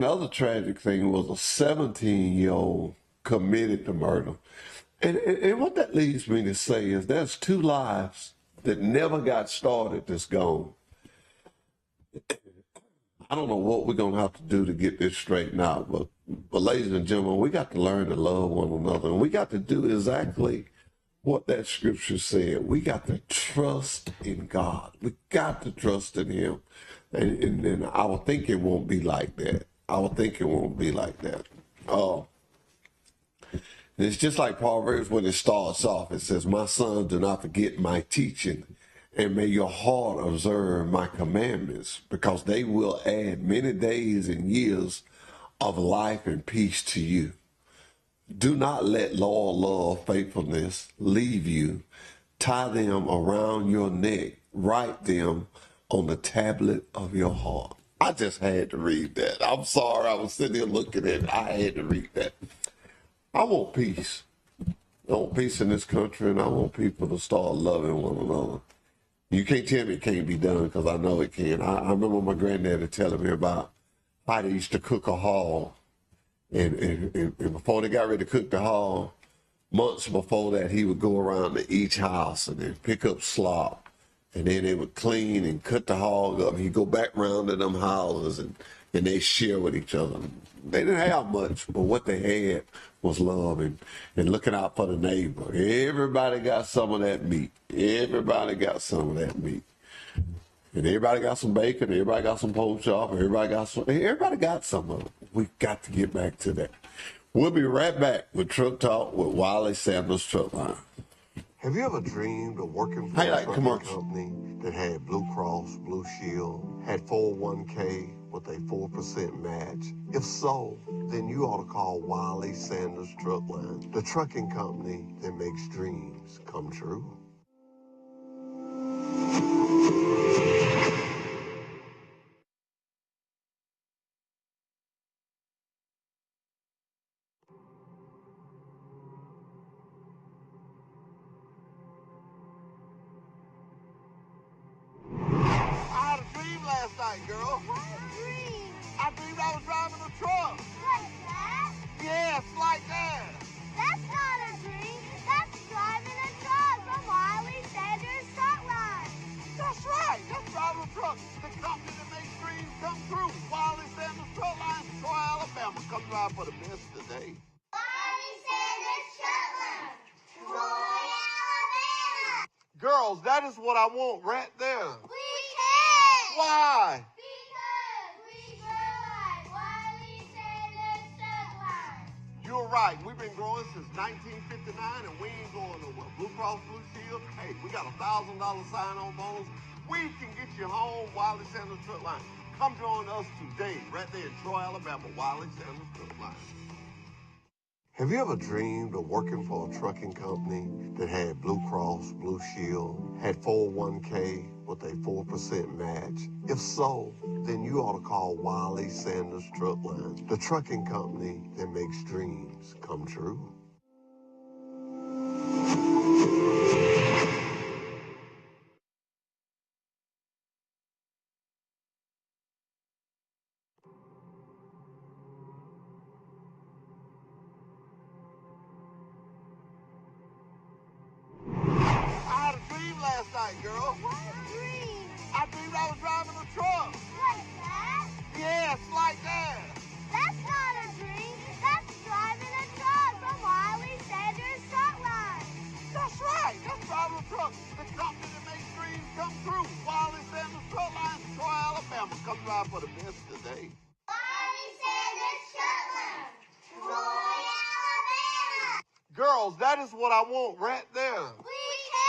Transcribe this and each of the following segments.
Another tragic thing was a 17-year-old committed to murder. And what that leads me to say is there's two lives that never got started that's gone. I don't know what we're going to have to do to get this straightened out, but ladies and gentlemen, we got to learn to love one another. And we got to do exactly what that scripture said. We got to trust in God. We got to trust in him. And our thinking won't be like that. Our thinking won't be like that. Oh. It's just like Proverbs when it starts off. It says, my son, do not forget my teaching, and may your heart observe my commandments, because they will add many days and years of life and peace to you. Do not let loyal love, faithfulness leave you. Tie them around your neck. Write them on the tablet of your heart. I just had to read that. I'm sorry. I was sitting there looking at it. I had to read that. I want peace. I want peace in this country, and I want people to start loving one another. You can't tell me it can't be done, because I know it can. I remember my granddaddy telling me about how they used to cook a hog. And before they got ready to cook the hog, months before that, he would go around to each house and then pick up slop. And then they would clean and cut the hog up. He'd go back around to them houses and they share with each other. They didn't have much, but what they had was love and looking out for the neighbor. Everybody got some of that meat. Everybody got some of that meat. And everybody got some bacon, everybody got some pork chop, everybody got some of it. We got to get back to that. We'll be right back with Truck Talk with Wiley Sanders Truck Line. Have you ever dreamed of working for a trucking company that had Blue Cross, Blue Shield, had 401k with a 4% match? If so, then you ought to call Wiley Sanders Truck Line, the trucking company that makes dreams come true. I had a dream last night, girl. What dream? I dreamed I was driving a truck. Like that? Yes, like that. That's not a dream. That's driving a truck from Wiley Sanders Truck Line. That's right. That's driving a truck. The company that makes dreams come true. Wiley Sanders Truck Line, Troy, Alabama. Come drive for the best today. Wiley Sanders Truck Line, Troy, Alabama. Girls, that is what I want right there. We can. Why? Because we grow like Wiley Sanders Truck Line. You're right. We've been growing since 1959, and we ain't going nowhere. Blue Cross Blue Shield, hey, we got a $1,000 sign-on bonus. We can get you home, Wiley Sanders Truck Line. Come join us today, right there in Troy, Alabama, Wiley Sanders Truck Line. Have you ever dreamed of working for a trucking company that had Blue Cross, Blue Shield, had 401k with a 4% match? If so, then you ought to call Wiley Sanders Truck Line, the trucking company that makes dreams come true. I had a dream last night, girl. What dream? I dreamed I was driving a truck. Like that? Yes, like that. That's not a dream. That's driving a truck from Wiley Sanders Truck Line. That's right. That's driving a truck. The company that makes dreams come true. Wiley Sanders Truck Line, Troy, Alabama. Come drive for the best today. Wiley Sanders Truck Line, Troy, Alabama. Girls, that is what I want right there. We can.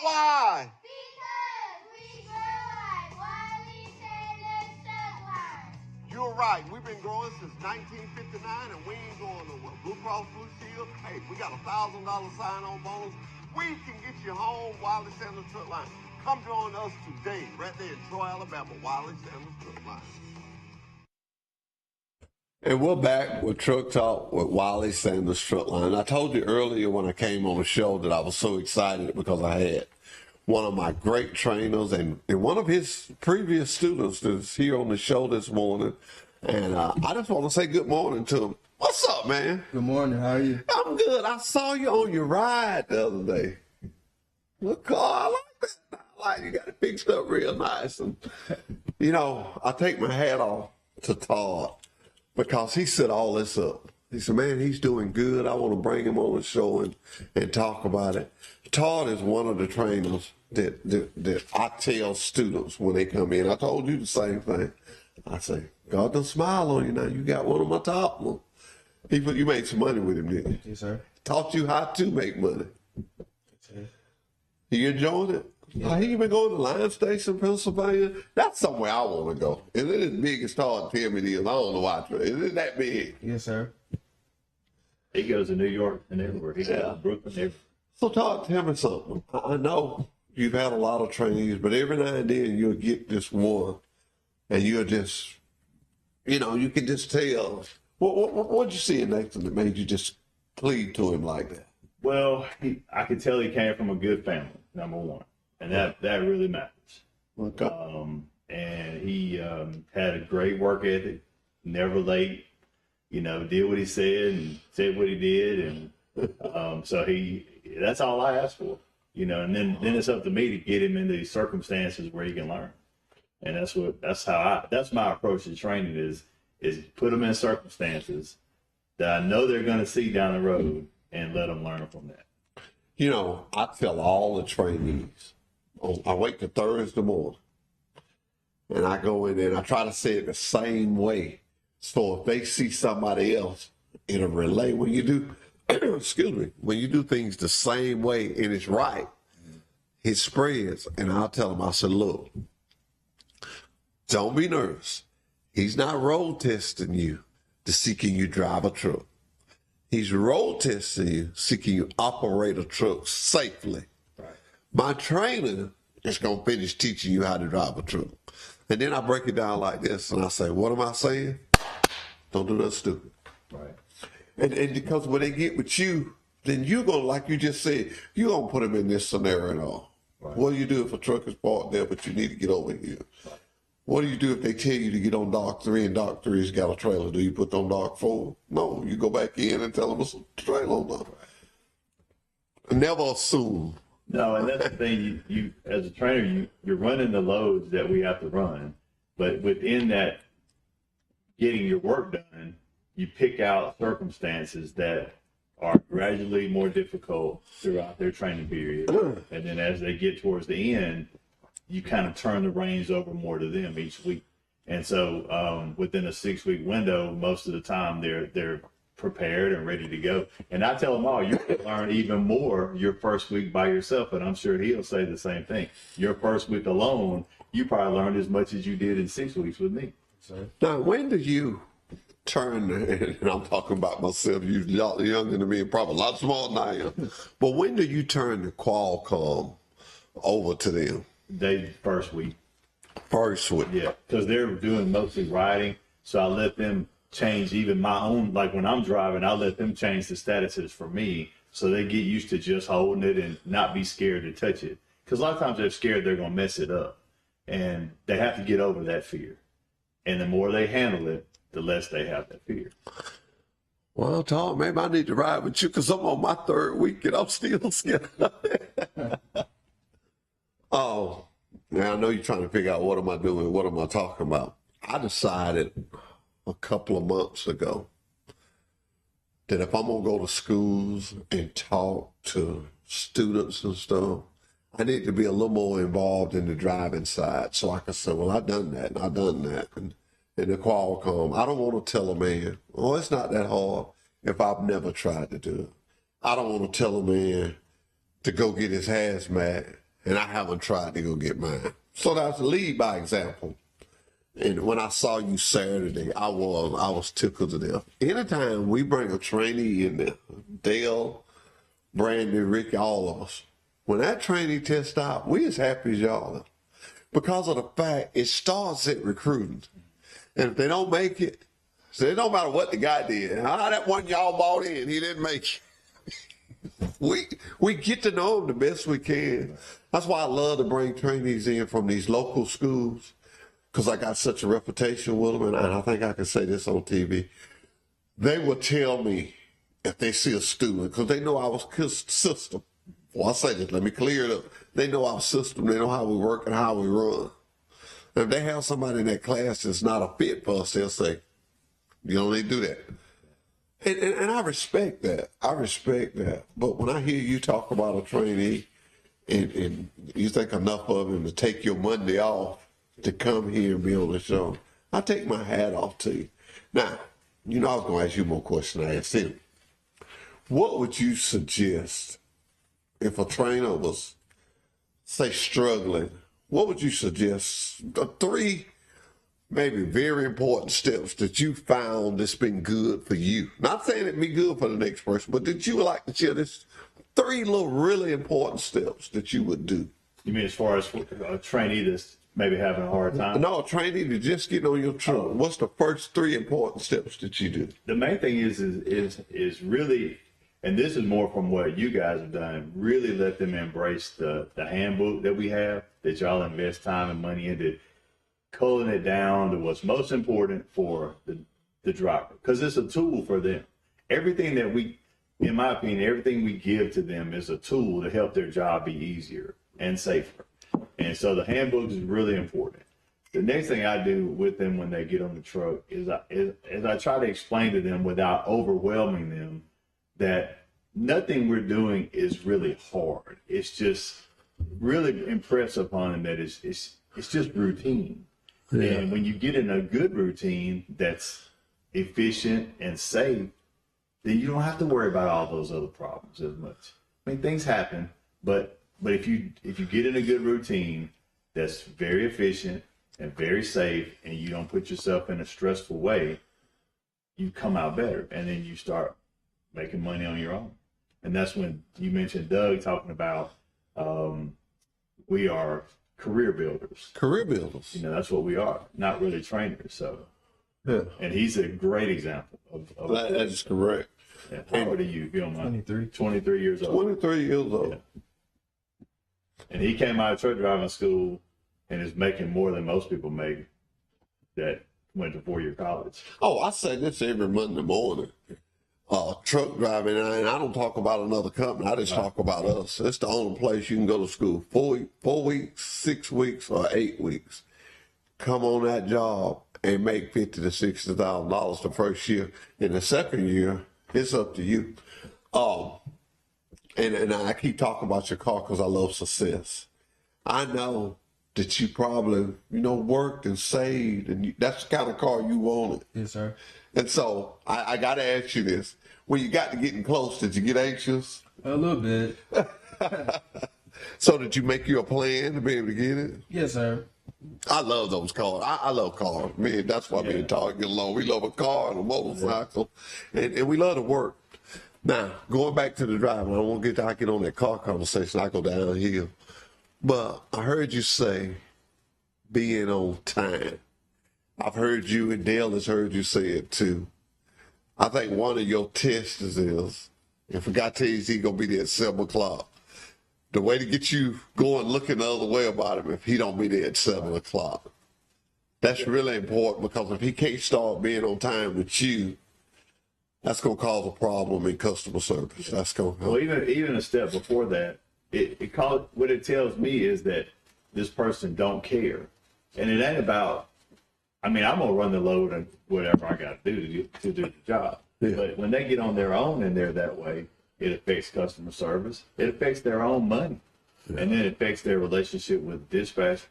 Why? Because we grow like Wiley Sanders Truck Line. You're right. We've been growing since 1959, and we ain't going nowhere. Blue Cross Blue Shield, hey, we got a $1,000 sign-on bonus. We can get you home, Wiley Sanders Truck Line. Come join us today, right there in Troy, Alabama, Wiley Sanders Truck Line. And we're back with Truck Talk with Wiley Sanders Truck Line. I told you earlier when I came on the show that I was so excited because I had one of my great trainers and one of his previous students that's here on the show this morning. And I just want to say good morning to him. What's up, man? Good morning. How are you? I'm good. I saw you on your ride the other day. Look, I like that. I like you got it fixed up real nice. And, you know, I take my hat off to Todd because he set all this up. He said, man, he's doing good. I want to bring him on the show and talk about it. Todd is one of the trainers that I tell students when they come in. I told you the same thing. I say, God don't smile on you now. You got one of my top ones. You made some money with him, didn't you? Yes, sir. Taught you how to make money. Yes, sir. You enjoying it? Yeah. I hear you been going to Lion Station, Pennsylvania. That's somewhere I want to go. Is it as big as Todd tell me it is? I don't know why. Is it that big? Yes, sir. He goes to New York and everywhere. He goes Yeah. to Brooklyn everywhere. So Todd, tell me something. I know you've had a lot of trainees, but every now and then you'll get this one, and you'll just, you know, you can just tell. What'd you see in Nathan that made you just cleave to him like that? Well, I could tell he came from a good family, number one, and that really matters. Okay. And he had a great work ethic, never late. You know, did what he said and said what he did, and so that's all I asked for. You know, and then it's up to me to get him into these circumstances where he can learn, and that's my approach to training is put them in circumstances that I know they're going to see down the road and let them learn from that. You know, I tell all the trainees, I wait till Thursday morning, and I go in there and I try to say it the same way. So if they see somebody else, it'll relay. When you do, excuse me, when you do things the same way and it's right, it spreads. And I'll tell them, I said, look, don't be nervous. He's not road testing you to see can you drive a truck. He's road testing you, see can you operate a truck safely. Right. My trainer is going to finish teaching you how to drive a truck. And then I break it down like this, and I say, what am I saying? Don't do nothing stupid. Right. And because when they get with you, then you're going to, like you just said, you're going to put them in this scenario and all. Right. What do you do if a truck is parked there, but you need to get over here? Right. What do you do if they tell you to get on dock 3 and dock 3's got a trailer? Do you put on dock 4? No, you go back in and tell them it's a trailer on dock. Right. Never assume. No, and that's the thing. You as a trainer, you're running the loads that we have to run, but within that, getting your work done, you pick out circumstances that are gradually more difficult throughout their training period, and then as they get towards the end, you kind of turn the reins over more to them each week. And so, within a 6-week window, most of the time they're prepared and ready to go. And I tell them all, you can learn even more your first week by yourself, and I'm sure he'll say the same thing. Your first week alone, you probably learned as much as you did in 6 weeks with me. Now, when do you turn, and I'm talking about myself, you're younger than me and probably a lot smaller than I am, but when do you turn the Qualcomm over to them? They first week. First week. Yeah, because they're doing mostly riding, so I let them change even my own, like when I'm driving, I let them change the statuses for me so they get used to just holding it and not be scared to touch it. Because a lot of times they're scared they're going to mess it up, and they have to get over that fear. And the more they handle it, the less they have that fear. Well, Tom, maybe I need to ride with you because I'm on my 3rd week and I'm still scared. Oh, now I know you're trying to figure out what am I doing, what am I talking about. I decided a couple of months ago that if I'm going to go to schools and talk to students and stuff, I need to be a little more involved in the driving side. So I can say, well, I've done that and I've done that. And the Qualcomm, I don't want to tell a man, oh, it's not that hard if I've never tried to do it. I don't want to tell a man to go get his hazmat and I haven't tried to go get mine. So that's lead by example. And when I saw you Saturday, I was tickled to death. Anytime we bring a trainee in there, Dale, Brandy, Ricky, all of us, when that trainee tests out, we as happy as y'all are. Because of the fact it starts at recruiting. And if they don't make it, so it don't matter what the guy did. That one y'all bought in, he didn't make it. We get to know them the best we can. That's why I love to bring trainees in from these local schools, because I got such a reputation with them, and I think I can say this on TV. They will tell me if they see a student, because they know our system. Well, I say this, let me clear it up. They know our system. They know how we work and how we run. If they have somebody in that class that's not a fit for us, they'll say, you don't need to do that. And I respect that. I respect that. But when I hear you talk about a trainee and you think enough of him to take your Monday off to come here and be on the show, I take my hat off to you. Now, you know I was going to ask you more questions I asked him. What would you suggest if a trainer was, say, struggling? What would you suggest? 3 maybe very important steps that you found that's been good for you. Not saying it'd be good for the next person, but did you like to share this 3 little really important steps that you would do? You mean as far as a trainee that's maybe having a hard time? No, a trainee to just get on your truck. What's the first 3 important steps that you do? The main thing is really, and this is more from what you guys have done, really let them embrace the handbook that we have, that y'all invest time and money into, culling it down to what's most important for the driver, because it's a tool for them. Everything that we, in my opinion, everything we give to them is a tool to help their job be easier and safer. And so the handbook is really important. The next thing I do with them when they get on the truck is I try to explain to them without overwhelming them that nothing we're doing is really hard. It's just really impress upon them that it's just routine. Yeah. And when you get in a good routine that's efficient and safe, then you don't have to worry about all those other problems as much. I mean, things happen, but if you get in a good routine that's very efficient and very safe, and you don't put yourself in a stressful way, you come out better, and then you start making money on your own. And that's when you mentioned Doug talking about we are career builders. Career builders. You know, that's what we are, not really trainers. So, yeah. And he's a great example of that is correct. Yeah. How old are you, if you don't mind? 23. 23 years old. 23 years old. Yeah. And he came out of truck driving school and is making more than most people make that went to 4-year college. Oh, I say this every Monday morning. Truck driving, and I don't talk about another company. I just talk about us. It's the only place you can go to school. 4 weeks, 6 weeks, or 8 weeks. Come on that job and make $50,000 to $60,000 the first year. In the second year, it's up to you. And I keep talking about your car because I love success. I know that you probably, worked and saved, and that's the kind of car you wanted. Yes, sir. And so I got to ask you this. When you got to getting close, did you get anxious? A little bit. So did you make you a plan to be able to get it? Yes, sir. I love those cars. I love cars. Man, that's why me and Todd get along. We love a car and a motorcycle, and we love to work. Now, going back to the driving, I won't get on that car conversation. I go downhill. But I heard you say being on time. I've heard you, and Dale has heard you say it too. I think one of your tests is, if I got to tell you, he's going to be there at 7 o'clock. The way to get you going looking the other way about him, if he don't be there at 7 o'clock. That's really important, because if he can't start being on time with you, that's going to cause a problem in customer service. That's going to help. Well, even a step before that, what it tells me is that this person don't care. And it ain't about, I'm going to run the load and whatever I got to do to do the job. Yeah. But when they get on their own and they're that way, it affects customer service. It affects their own money. Yeah. And then it affects their relationship with dispatch.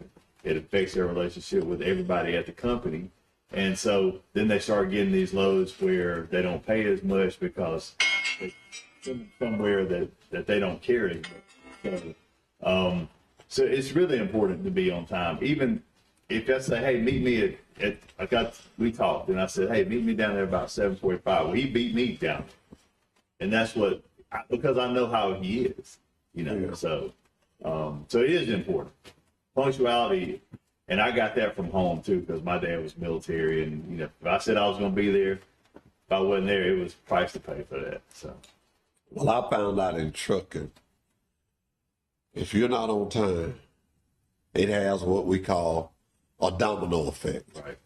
It affects their relationship with everybody at the company. And so then they start getting these loads where they don't pay as much because it's somewhere that they don't care anymore. So it's really important to be on time. Even if I say, hey, meet me we talked, and I said, hey, meet me down there about 7:45. Well, he beat me down. And that's because I know how he is, Yeah. So it is important. Punctuality. And I got that from home too, because my dad was military, and if I said I was going to be there, if I wasn't there, it was price to pay for that. So, well, I found out in trucking, if you're not on time, it has what we call a domino effect. Right.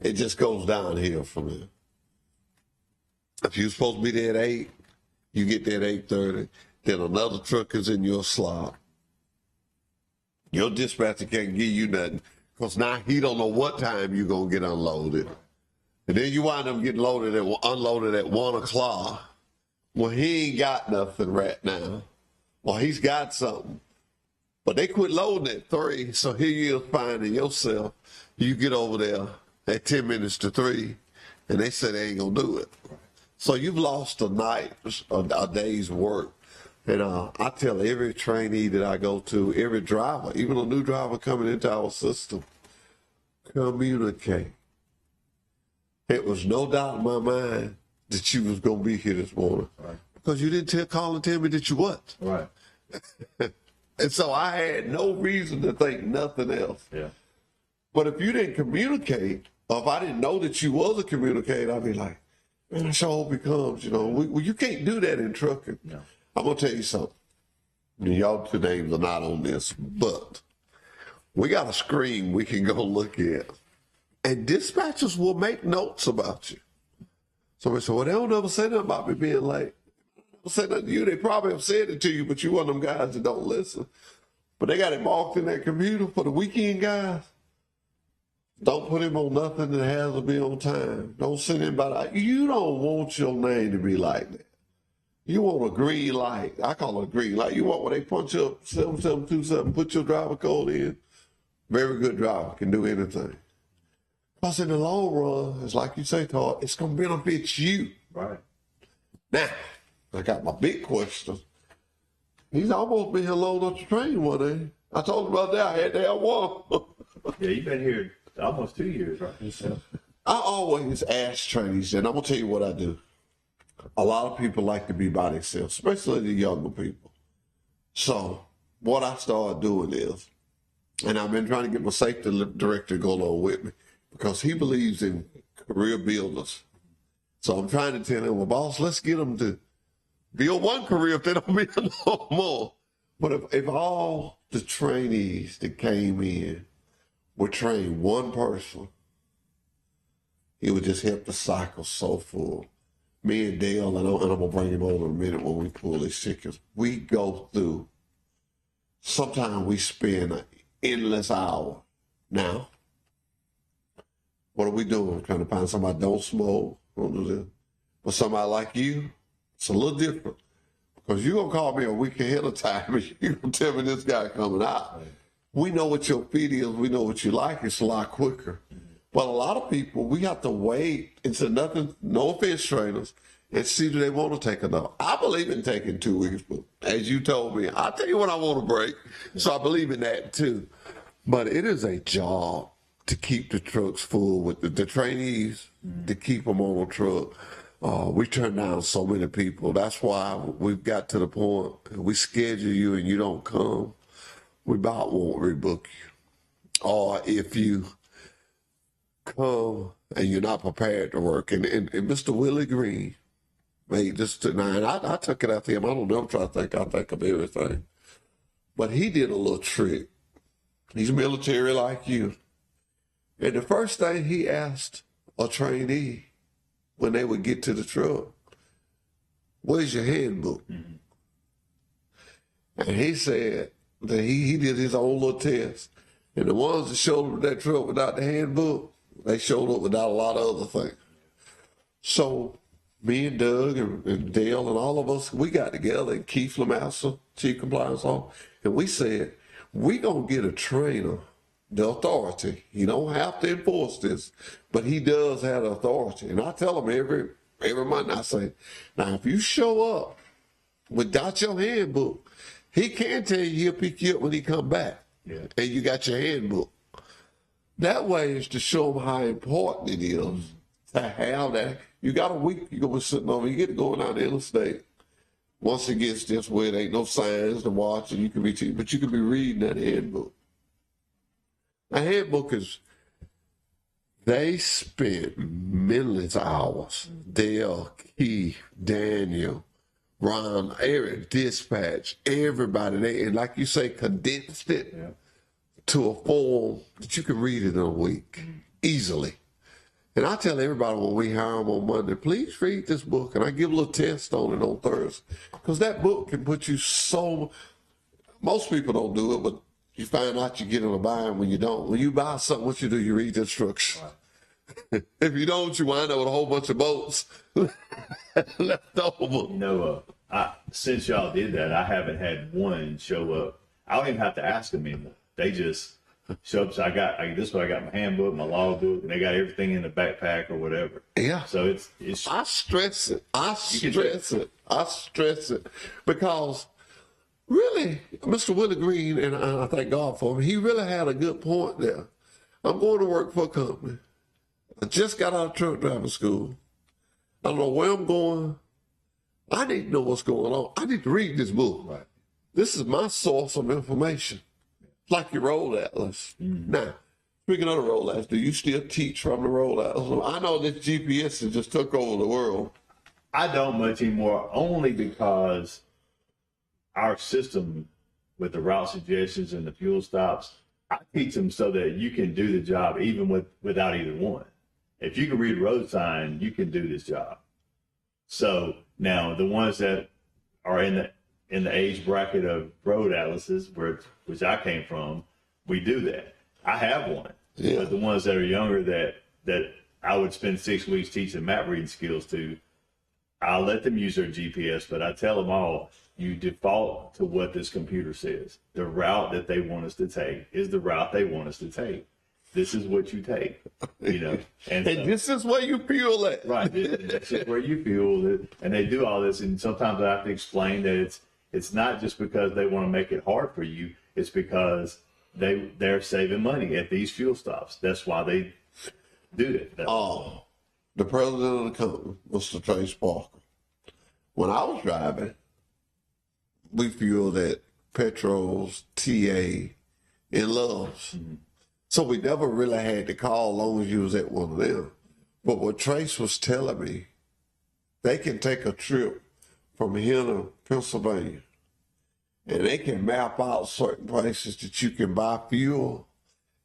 It just goes downhill from there. If you're supposed to be there at 8, you get there at 8:30. Then another truck is in your slot. Your dispatcher can't give you nothing because now he don't know what time you're going to get unloaded. And then you wind up getting unloaded at 1 o'clock. Well, he ain't got nothing right now. Well, he's got something. But they quit loading at 3, so here you're finding yourself. You get over there at 10 minutes to 3, and they said they ain't going to do it. So you've lost a night, a day's work. And I tell every trainee that I go to, every driver, even a new driver coming into our system, communicate. It was no doubt in my mind that you was going to be here this morning. Right. Because you didn't call and tell me that you wasn't. Right. And so I had no reason to think nothing else. Yeah. But if you didn't communicate, or if I didn't know that you was a communicator, I'd be like, man, I sure hope he comes. You know, you can't do that in trucking. No. I'm going to tell you something. Y'all two names are not on this, but we got a screen we can go look at. And dispatchers will make notes about you. Somebody said, well, they don't ever say nothing about me being late. They don't say nothing to you. They probably have said it to you, but you one of them guys that don't listen. But they got it marked in that computer for the weekend guys. Don't put him on nothing that has to be on time. Don't send anybody. You don't want your name to be like that. You want a green light. I call it a green light. You want when they punch up 7727, put your driver code in. Very good driver, can do anything. Because in the long run, it's like you say, Todd, it's going to benefit you. Right. Now, I got my big question. He's almost been here long enough to train one day. I told him about that. I had to have one. Yeah, you've been here almost 2 years, right? I always ask trainees, and I'm going to tell you what I do. A lot of people like to be by themselves, especially the younger people. So what I started doing is, and I've been trying to get my safety director to go along with me because he believes in career builders. So I'm trying to tell him, well, boss, let's get them to build one career if they don't build no more. But if all the trainees that came in would train one person, it would just help the cycle so full. Me and Dale, and I'm going to bring him on in a minute when we pull these tickets, we go through, sometimes we spend an endless hour. Now, what are we doing? We're trying to find somebody that don't smoke, don't do this. But somebody like you, it's a little different. Because you're going to call me a week ahead of time and you're going to tell me this guy coming out. Right. We know what your feet is. We know what you like. It's a lot quicker. But a lot of people, we have to wait into nothing, no offense trainers, and see do they want to take enough. I believe in taking 2 weeks, but as you told me, I'll tell you when I want to break. So I believe in that too. But it is a job to keep the trucks full with the trainees, to keep them on a truck. We turn down so many people. That's why we've got to the point, we schedule you and you don't come, we about won't rebook you. Or if you come and you're not prepared to work. And Mr. Willie Green made this tonight. I took it after him. I don't know. I'm trying to think. I think of everything. But he did a little trick. He's military like you. And the first thing he asked a trainee when they would get to the truck, where's your handbook? Mm-hmm. And he said that he did his own little test. And the ones that showed up that truck without the handbook, they showed up without a lot of other things. So me and Doug and Dale and all of us, we got together, and Keith Lamassa, Chief Compliance Officer, and we said, we going to get a trainer, the authority. He don't have to enforce this, but he does have the authority. And I tell him every month, I say, now if you show up without your handbook, he can tell you he'll pick you up when he come back. Yeah. And you got your handbook. That way is to show them how important it is to have that. You got a week, you're going to be sitting over, you get to go down the interstate. Once it gets this way, there ain't no signs to watch, and you can be, but you can be reading that handbook. The handbook is, they spent millions of hours. Dale, Keith, Daniel, Ron, Eric, dispatch, everybody. And like you say, condensed it to a form that you can read it in a week easily. And I tell everybody when we hire them on Monday, please read this book. And I give a little test on it on Thursday. Because that book can put you most people don't do it, but you find out you get in a bind when you don't. When you buy something, what you do, you read the instructions. Right. If you don't, you wind up with a whole bunch of boats left over. You know, since y'all did that, I haven't had one show up. I don't even have to ask them anymore. They just show up. So this is what I got, my handbook, my law book, and they got everything in the backpack or whatever. Yeah. So it's. I stress it. I stress it because really, Mr. Willie Green, and I thank God for him, he really had a good point there. I'm going to work for a company. I just got out of truck driving school. I don't know where I'm going. I need to know what's going on. I need to read this book. Right. This is my source of information. It's like your road atlas. Mm-hmm. Now, speaking of the road atlas, do you still teach from the road atlas? I know this GPS has just took over the world. I don't much anymore, only because our system with the route suggestions and the fuel stops, I teach them so that you can do the job even without either one. If you can read a road sign, you can do this job. So now the ones that are in the age bracket of road atlases, which I came from, we do that. I have one. Yeah. But the ones that are younger that I would spend 6 weeks teaching map reading skills to, I'll let them use their GPS, but I tell them all, you default to what this computer says. The route that they want us to take is the route they want us to take. This is what you take, you know. And so, this is where you fuel it. Right. This is where you fuel it. And they do all this. And sometimes I have to explain that it's not just because they want to make it hard for you. It's because they're saving money at these fuel stops. That's why they do it. The president of the company, Mr. Trace Parker, when I was driving, we fueled at Petrol's, TA, and Love's. Mm-hmm. So we never really had to call as long as you was at one of them. But what Trace was telling me, they can take a trip from here to Pennsylvania, and they can map out certain places that you can buy fuel,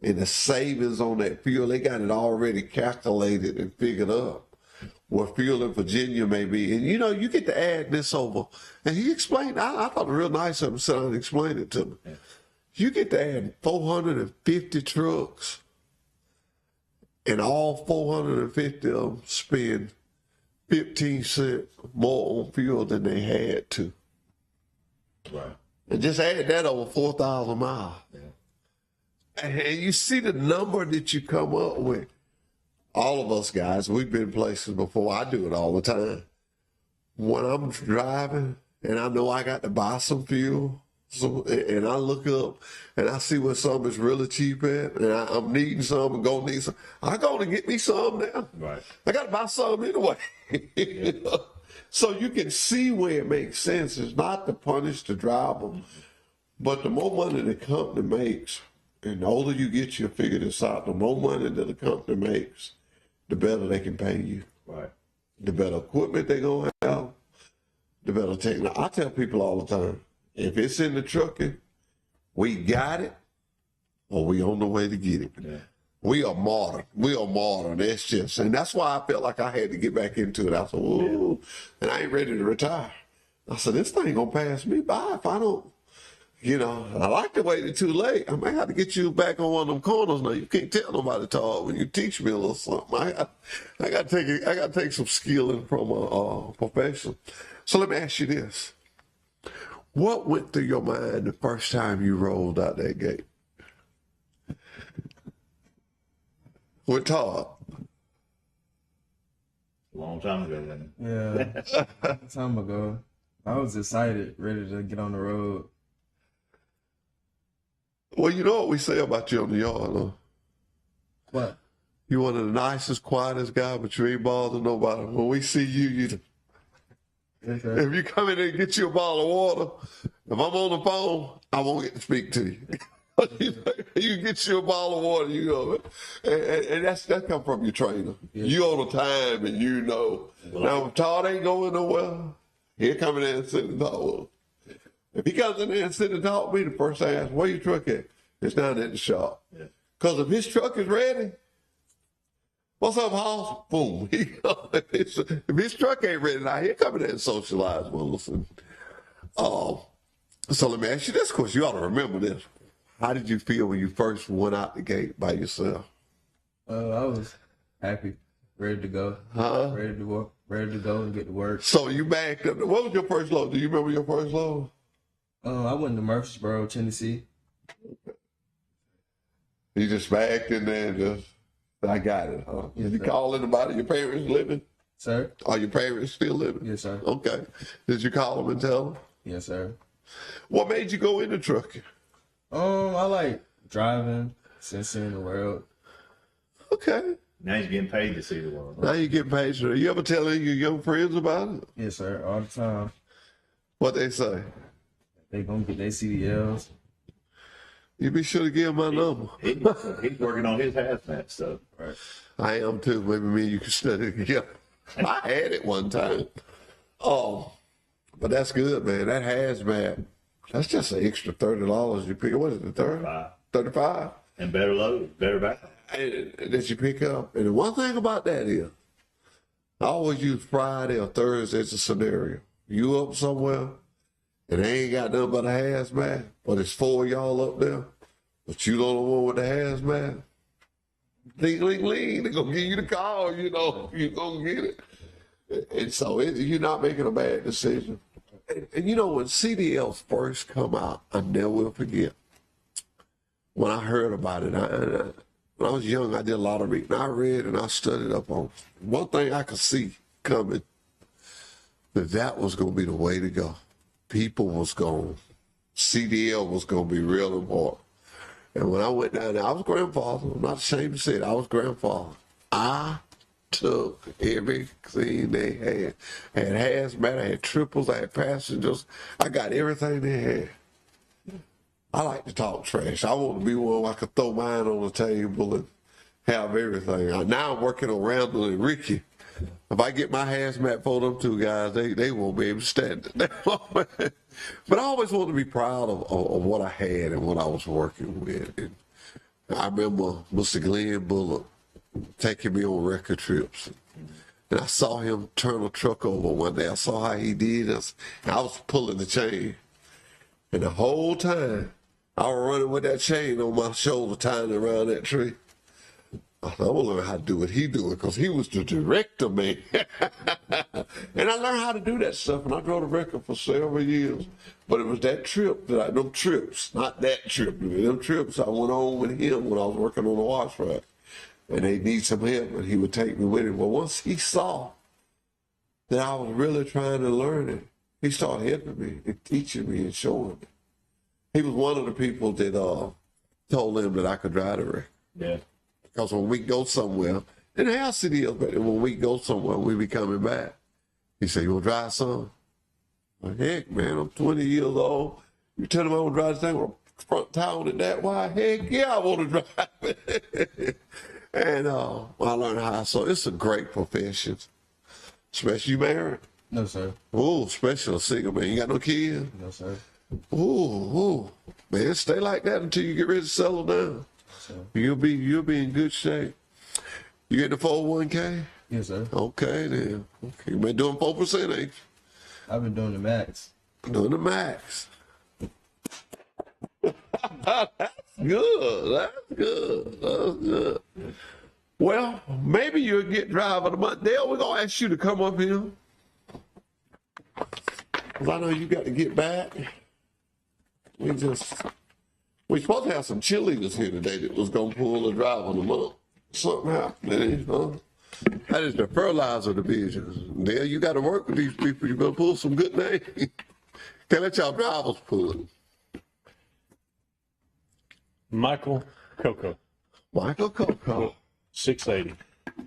and the savings on that fuel, they got it already calculated and figured up. Where fuel in Virginia may be. And, you know, you get to add this over. And he explained, I thought it real nice of him to sit down and explain it to me. Yeah. You get to add 450 trucks, and all 450 of them spend 15 cents more on fuel than they had to. Right. And just add that over 4,000 miles. Yeah. And you see the number that you come up with. All of us guys, we've been places before. I do it all the time. When I'm driving and I know I got to buy some fuel, and I look up and I see where some is really cheap at, and I'm needing some and gonna need some, I'm gonna get me some now. Right. I got to buy some anyway. Yeah. So you can see where it makes sense. It's not to punish the driver, but the more money the company makes, and the older you get, you'll figure this out, the more money that the company makes, the better they can pay you. Right. The better equipment they're going to have, the better technology. I tell people all the time, if it's in the trucking, we got it or we on the way to get it. Yeah. We are modern. We are modern. That's just, and that's why I felt like I had to get back into it. I said, ooh, and I ain't ready to retire. I said, this thing going to pass me by if I don't. You know, I like to wait too late. I might have to get you back on one of them corners now. You can't tell nobody to talk when you teach me a little something. I got to take some skilling from a professional. So let me ask you this: what went through your mind the first time you rolled out that gate? With Todd. A long time ago, then. Yeah, a long time ago. I was excited, ready to get on the road. Well, you know what we say about you on the yard, huh? What? You're one of the nicest, quietest guys, but you ain't bothering nobody. When we see you, Okay. if you come in there and get you a bottle of water, if I'm on the phone, I won't get to speak to you. You get you a bottle of water, you know, and that come from your trainer. Yeah. You on the time, and you know. Now, if Todd ain't going nowhere, he'll come in there and sit and talk with him. If he comes in there and sit and talk to me, the first thing I ask, where your truck at? It's down at the shop. Yeah. Because if his truck is ready, what's up, Hoss? Boom. If his truck ain't ready, now he'll come in there and socialize with us. So let me ask you this question. You ought to remember this. How did you feel when you first went out the gate by yourself? I was happy, ready to go, ready to work, ready to go and get to work. So you backed up. What was your first load? Do you remember your first load? I went to Murfreesboro, Tennessee. You just backed in there and just, I got it, huh? Yes, Did you sir. call anybody? Your parents living? Sir? Are your parents still living? Yes, sir. Okay. Did you call them and tell them? Yes, sir. What made you go into trucking? I like driving, seeing the world. Okay. Now you're getting paid to see the world. Now you get paid. You ever tell any of your young friends about it? Yes, sir. All the time. What they say? They gonna get their CDLs. You be sure to give them my number. He's working on his hazmat stuff. Right. I am too. Maybe me and you can study together. I had it one time. Oh, but that's good, man. That hazmat. That's just an extra $30 you pick. What is it, 35? And better load, better back. And that you pick up. And the one thing about that is, I always use Friday or Thursday as a scenario. You up somewhere, and they ain't got nothing but a hazmat, but it's 4 of y'all up there, but you don't know one with the hazmat. Ding, ling, ling. They're going to give you the call, you know. You're going to get it. And so you're not making a bad decision. And you know, when CDLs first come out, I never will forget. When I heard about it, when I was young, I did a lot of reading. I read and I studied up on it. One thing I could see coming, that was going to be the way to go. People was going, CDL was going to be real important. And when I went down there, I was grandfather. I'm not ashamed to say it. I was grandfather. I took everything they had. I had hazmat, I had triples, I had passengers. I got everything they had. I like to talk trash. I want to be one where I could throw mine on the table and have everything. Now I'm working on Randall and Ricky. If I get my hazmat for them two guys, they won't be able to stand it. But I always want to be proud of what I had and what I was working with. And I remember Mr. Glenn Bullock taking me on record trips. And I saw him turn a truck over one day. I saw how he did this. And I was pulling the chain. And the whole time, I was running with that chain on my shoulder, tying it around that tree. I thought, I'm going to learn how to do what he doing, because he was the director, man. And I learned how to do that stuff, and I drove the record for several years. But it was that trip, them trips, not that trip. Them trips I went on with him when I was working on the wash rack. And they need some help, and he would take me with him. But once he saw that I was really trying to learn it, he started helping me and teaching me and showing me. He was one of the people that told him that I could drive the record. Yeah. Because when we go somewhere, and our city is, but when we go somewhere, we be coming back. He said, "You want to drive some?" Well, heck, man, I'm 20 years old. You tell him I want to drive this thing with a front tire and that? Why? Heck yeah, I want to drive it. And I learned how. So it's a great profession. Especially you married? No, sir. Oh, especially a single man. You got no kids? No, sir. Ooh, man, stay like that until you get ready to settle down. Sir. You'll be in good shape. You get the 401k? Yes, sir. Okay, then. Okay, you been doing 4%, ain't you? I've been doing the max. Doing the max. That's good. That's good. That's good. Well, maybe you'll get driver of the month. Dale, we're going to ask you to come up here. Because I know you got to get back. We're supposed to have some cheerleaders here today that was going to pull the driver of the month. Something happened, huh? That is the fertilizer division. Dale, you got to work with these people. You better pull some good names. Can't let y'all drivers pull it. Michael Coco, Michael Coco. 680.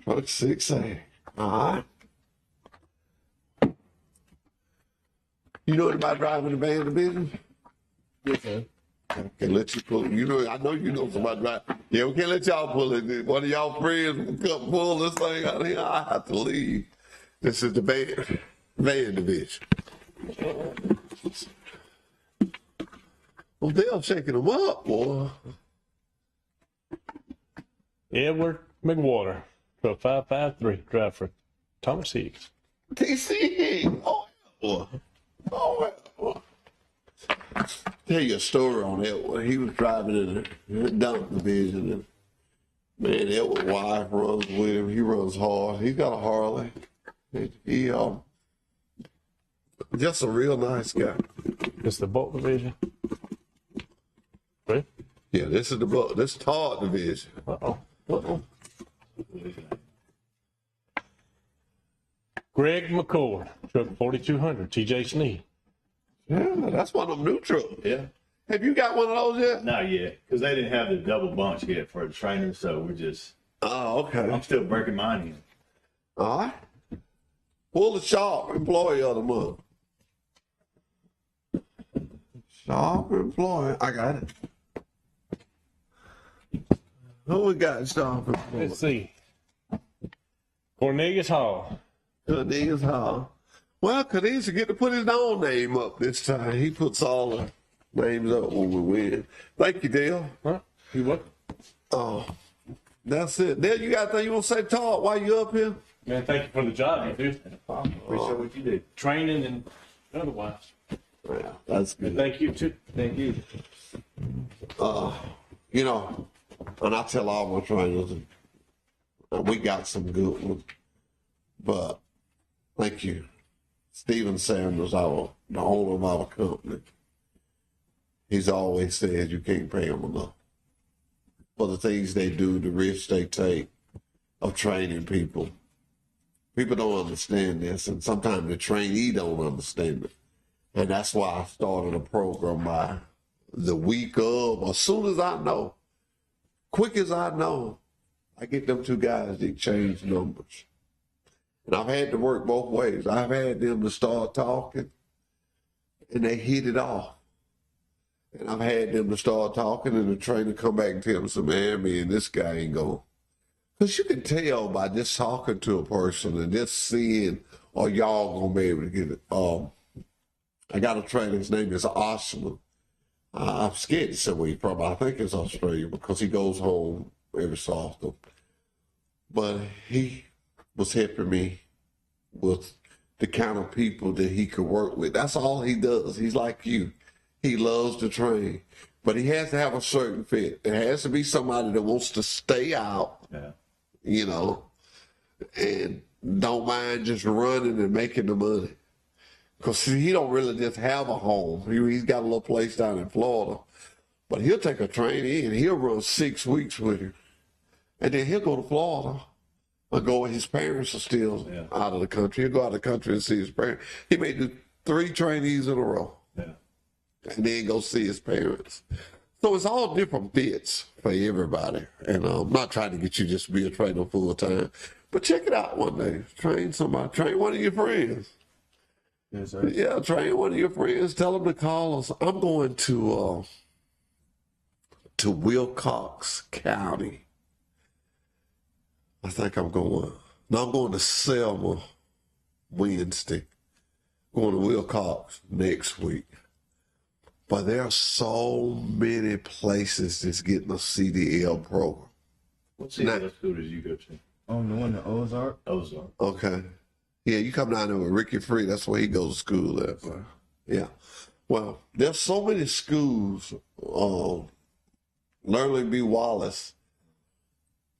Truck 6A. All right. You know about driving the van division? Yes, sir. Can't let you pull it. You know, I know you know somebody drive. Yeah, we can't let y'all pull it. One of y'all friends will come pull this thing out of here. I have to leave. This is the van division. Well, they're shaking them up, boy. Edward McWater, 12553, drive for Thomas Higgs. TC. Oh, boy. Oh, boy. Tell you a story on Edward. He was driving in the dump division, and man, Edward's wife runs with him. He runs hard. He's got a Harley. He just a real nice guy. It's the boat division. Right? Yeah, this is the boat. This is Todd division. Uh-oh. Greg McCord, truck 4200, TJ Snee. Yeah, that's one of them new trucks. Yeah. Have you got one of those yet? Not yet, because they didn't have the double bunch yet for the trainer, so Oh, okay. I'm still breaking mine in. All right. Pull the Sharp employee of the month. Sharp employee. I got it. Who we got, Sharp employee? Let's see. Cornelius Hall. Cornelius Hall. Well, Cornelius get to put his own name up this time. He puts all the names up when we win. Thank you, Dale. Huh? You what? Oh, that's it. Dale, you got anything you want to say, Todd, while you up here? Man, thank you for the job, you do. Appreciate what you did. Training and otherwise. Yeah, that's good. And thank you, too. Thank you. You know, and I tell all my trainers, we got some good ones, but thank you. Stephen Sanders, the owner of our company, he's always said you can't pay them enough for the things they do, the risks they take of training people. People don't understand this, and sometimes the trainee don't understand it. And that's why I started a program by the week of, as soon as I know, quick as I know, I get them two guys to exchange numbers. And I've had to work both ways. I've had them to start talking, and they hit it off. And I've had them to start talking, and the trainer come back and tell them, so, man, me and this guy ain't going. Because you can tell by just talking to a person and just seeing, or y'all going to be able to get it. I got a trainer, his name is Osman. I'm scared to say where he's from. I think it's Australia because he goes home every so often. But he was helping me with the kind of people that he could work with. That's all he does. He's like you. He loves to train. But he has to have a certain fit. It has to be somebody that wants to stay out, you know, and don't mind just running and making the money. Because he don't really just have a home. He's got a little place down in Florida. But he'll take a trainee and he'll run 6 weeks with him. And then he'll go to Florida. Or go, his parents are still out of the country. He'll go out of the country and see his parents. He may do 3 trainees in a row. And then go see his parents. So it's all different fits for everybody. And I'm not trying to get you just to be a trainer full time. But check it out one day. Train somebody. Train one of your friends. Yes, sir. Yeah, train one of your friends. Tell them to call us. I'm going to Wilcox County. I think I'm going. No, I'm going to Selma Wednesday. Going to Wilcox next week. But there are so many places that's getting a CDL program. What CDL school did you go to? Oh, the one in Ozark? Ozark. Okay. Yeah, you come down there with Ricky Free. That's where he goes to school at. Yeah. Well, there's so many schools. Learning B. Wallace,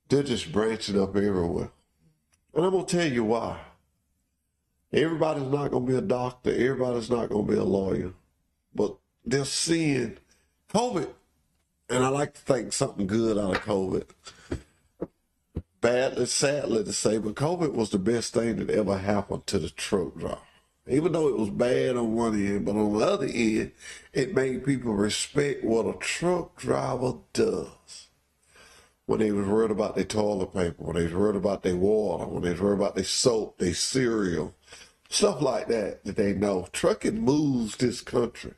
they're just branching up everywhere. And I'm going to tell you why. Everybody's not going to be a doctor. Everybody's not going to be a lawyer. But they're seeing COVID. And I like to think something good out of COVID. Badly, sadly to say, but COVID was the best thing that ever happened to the truck driver. Even though it was bad on one end, but on the other end, it made people respect what a truck driver does. When they was worried about their toilet paper, when they was worried about their water, when they was worried about their soap, their cereal, stuff like that they know. Trucking moves this country.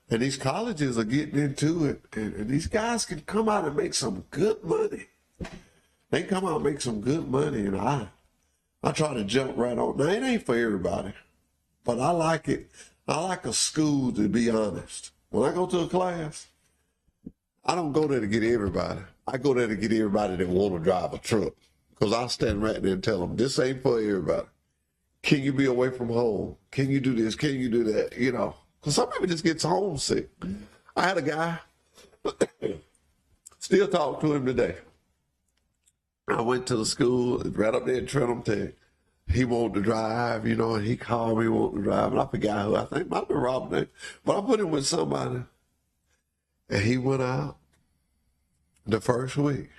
And these colleges are getting into it. And these guys can come out and make some good money. They come out and make some good money, and I try to jump right on. Now, it ain't for everybody, but I like it. I like a school, to be honest. When I go to a class, I don't go there to get everybody. I go there to get everybody that want to drive a truck. Because I stand right there and tell them, this ain't for everybody. Can you be away from home? Can you do this? Can you do that? You know, because some people just get homesick. I had a guy, still talk to him today. I went to the school, right up there in Trenton Tech. He wanted to drive, you know, and he called me wanting to drive. And I forgot who, I think might have been Robert. But I put him with somebody. And he went out the first week.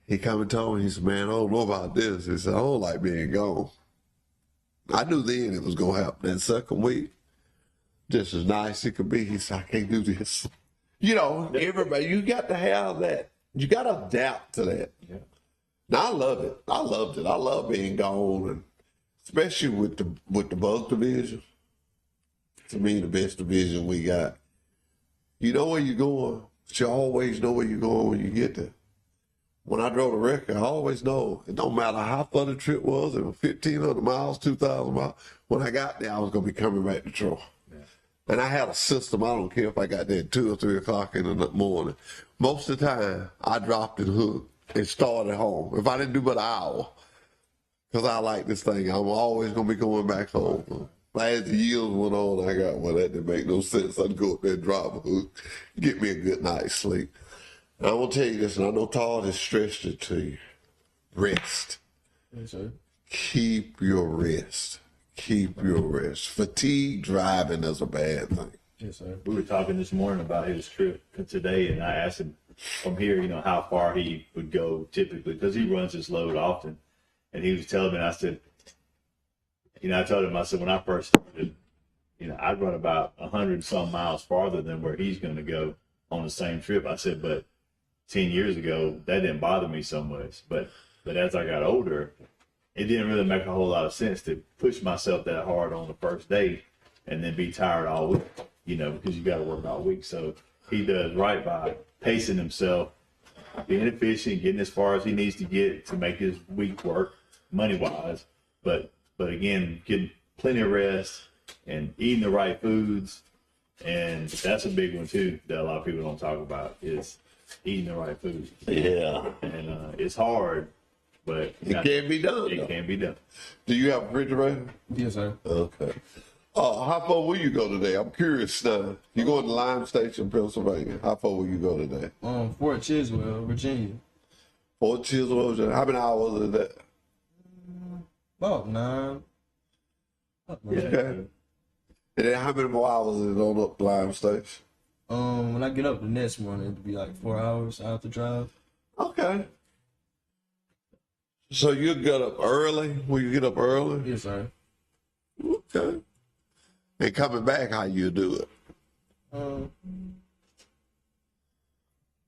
He come and told me, he said, man, I don't know about this. He said, I don't like being gone. I knew then it was going to happen. That second week, just as nice as it could be, he said, I can't do this. You know, everybody, you got to have that. You got to adapt to that. Yeah. Now, I love it. I loved it. I love being gone, and especially with the bug division. To me, the best division we got. You know where you're going, but you always know where you're going when you get there. When I drove the record, I always know. It don't matter how far the trip was, it was 1,500 miles, 2,000 miles. When I got there, I was going to be coming back to Troy. Yeah. And I had a system. I don't care if I got there at 2 or 3 o'clock in the morning. Most of the time, I dropped and hooked and started home. If I didn't do but an hour, because I like this thing, I'm always going to be going back home. As the years went on, I got, well, that didn't make no sense. I'd go up there and drop a hook, get me a good night's sleep. And I will tell you this, and I know Todd has stressed it to you. Rest. Yes, sir. Keep your rest. Keep your rest. Fatigue driving is a bad thing. Yes, sir. We were talking this morning about his trip today, and I asked him from here, you know, how far he would go typically, because he runs his load often. And he was telling me, and I said, you know, I told him, I said, when I first started, you know, I'd run about 100 some miles farther than where he's going to go on the same trip. I said, but 10 years ago, that didn't bother me so much. But as I got older, it didn't really make a whole lot of sense to push myself that hard on the first day and then be tired all week, you know, because you got to work all week. So he does right by pacing himself, being efficient, getting as far as he needs to get to make his week work money-wise. But again, getting plenty of rest and eating the right foods. And that's a big one, too, that a lot of people don't talk about is eating the right food. Yeah. And it's hard, but it can be done. It can be done. Do you have a refrigerator? Yes, sir. Okay. How far will you go today? I'm curious now. You going to Lime Station, Pennsylvania. How far will you go today? Fort Chiswell, Virginia. Fort Chiswell, Virginia. How many hours is that? About 9. Yeah. Okay. And then how many more hours is it on up Lime Station? When I get up the next morning, it'll be like 4 hours I have to drive. Okay. So you get up early? Will you get up early? Yes, sir. Okay. And coming back, how you do it?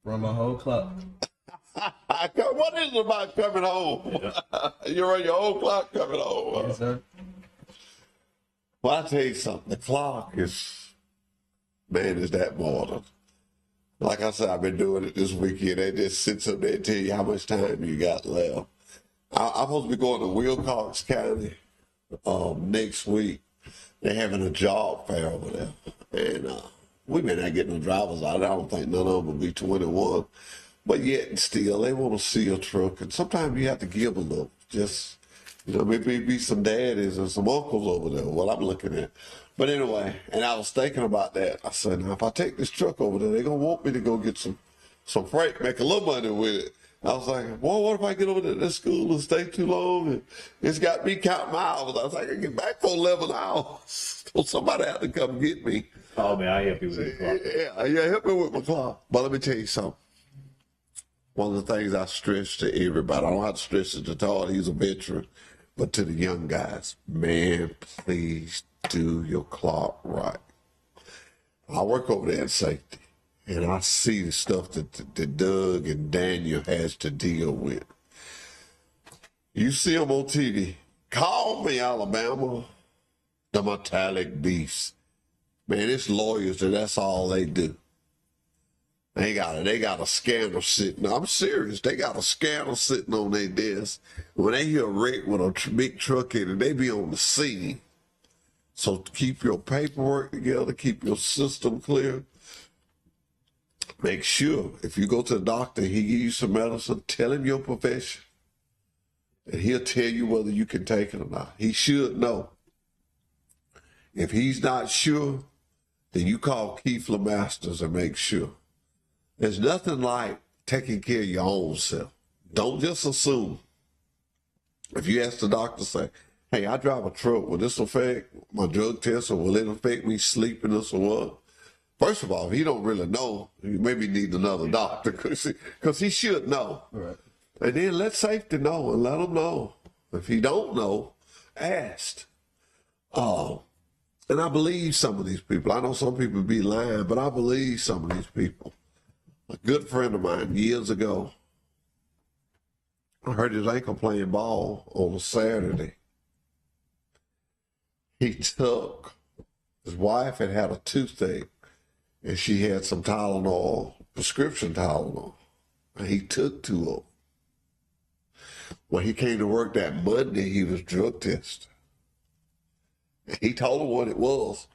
Run my whole clock. What is it about coming home? Yeah. You run your whole clock coming home. Yes, sir. Well, I'll tell you something. The clock is, man, is that modern. Like I said, I've been doing it this weekend. They just sits up there and tell you how much time you got left. I'm supposed to be going to Wilcox County next week. They're having a job fair over there. And we may not get no drivers out. I don't think none of them will be 21. But yet still, they want to see a truck. And sometimes you have to give a little. Just, you know, maybe be some daddies and some uncles over there, what I'm looking at. But anyway, and I was thinking about that. I said, now, if I take this truck over there, they're going to want me to go get some freight, make a little money with it. I was like, well, what if I get over to this school and stay too long? And it's got me counting my hours. I was like, I get back for 11 hours. So somebody had to come get me. Oh, man, I help you with the clock. Yeah, help me with my clock. But let me tell you something. One of the things I stress to everybody, I don't have to stress it to Todd, he's a veteran, but to the young guys, man, please do your clock right. I work over there in safety, and I see the stuff that Doug and Daniel has to deal with. You see them on TV. Call me, Alabama, the metallic beast. Man, it's lawyers, and that's all they do. They got a scanner sitting. I'm serious. They got a scanner sitting on their desk. When they hear a wreck with a big truck in it, they be on the scene. So keep your paperwork together, keep your system clear. Make sure if you go to the doctor, he give you some medicine, tell him your profession. And he'll tell you whether you can take it or not. He should know. If he's not sure, then you call Keith LeMasters and make sure. There's nothing like taking care of your own self. Don't just assume. If you ask the doctor, say, hey, I drive a truck, will this affect my drug test, or will it affect me sleepiness or what? First of all, if he don't really know, you maybe need another doctor, because he should know. Right. And then let safety know and let him know. If he don't know, ask. And I believe some of these people. I know some people be lying, but I believe some of these people. A good friend of mine years ago, I heard his ankle playing ball on a Saturday. His wife had a toothache, and she had some Tylenol, prescription Tylenol, and he took 2 of them. When he came to work that Monday, he was drug tested. And he told him what it was.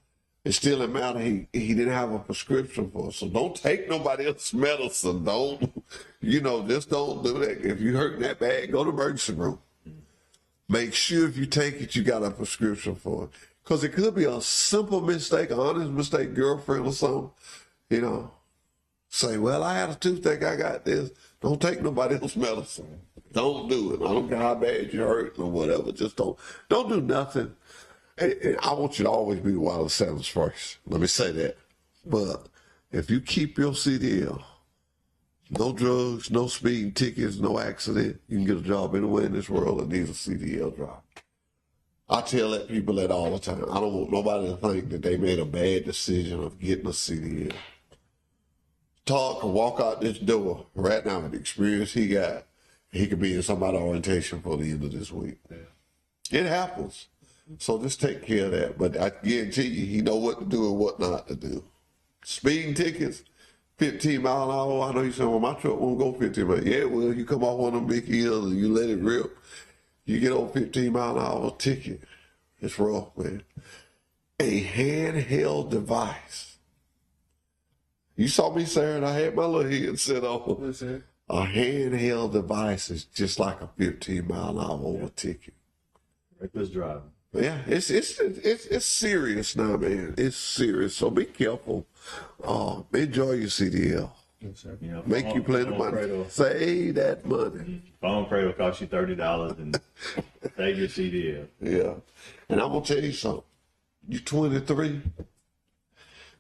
It still didn't matter. He didn't have a prescription for it. So don't take nobody else's medicine. Just don't do that. If you're hurting that bad, go to the emergency room. Make sure if you take it, you got a prescription for it. Because it could be a simple mistake, an honest mistake, girlfriend or something, say, well, I had a toothache, I got this. Don't take nobody else's medicine. Don't do it. I don't care how bad you're hurting or whatever. Just don't do nothing. And I want you to always be the Wiley Sanders first. Let me say that. But if you keep your CDL, no drugs, no speeding tickets, no accident, you can get a job anywhere in this world that needs a CDL drive. I tell people that all the time. I don't want nobody to think that they made a bad decision of getting a CDL. Talk or walk out this door right now with the experience he got. He could be in somebody's orientation for the end of this week. Yeah. It happens. So just take care of that. But I guarantee you, he know what to do and what not to do. Speeding tickets, 15 mile an hour. I know you say, well, my truck won't go 15 miles. Yeah, well, you come off one of them big hills and you let it rip. You get on 15 mile an hour ticket. It's rough, man. A handheld device. You saw me, Sarah, and I had my little headset on. A handheld device is just like a 15 mile an hour ticket. Reckless driving. Yeah, it's serious now, man. It's serious. So be careful. Enjoy your CDL. Yes, sir. Make you plenty of money. Save that money. Phone pray will cost you $30 and save your CDL. Yeah. And I'm going to tell you something. You're 23.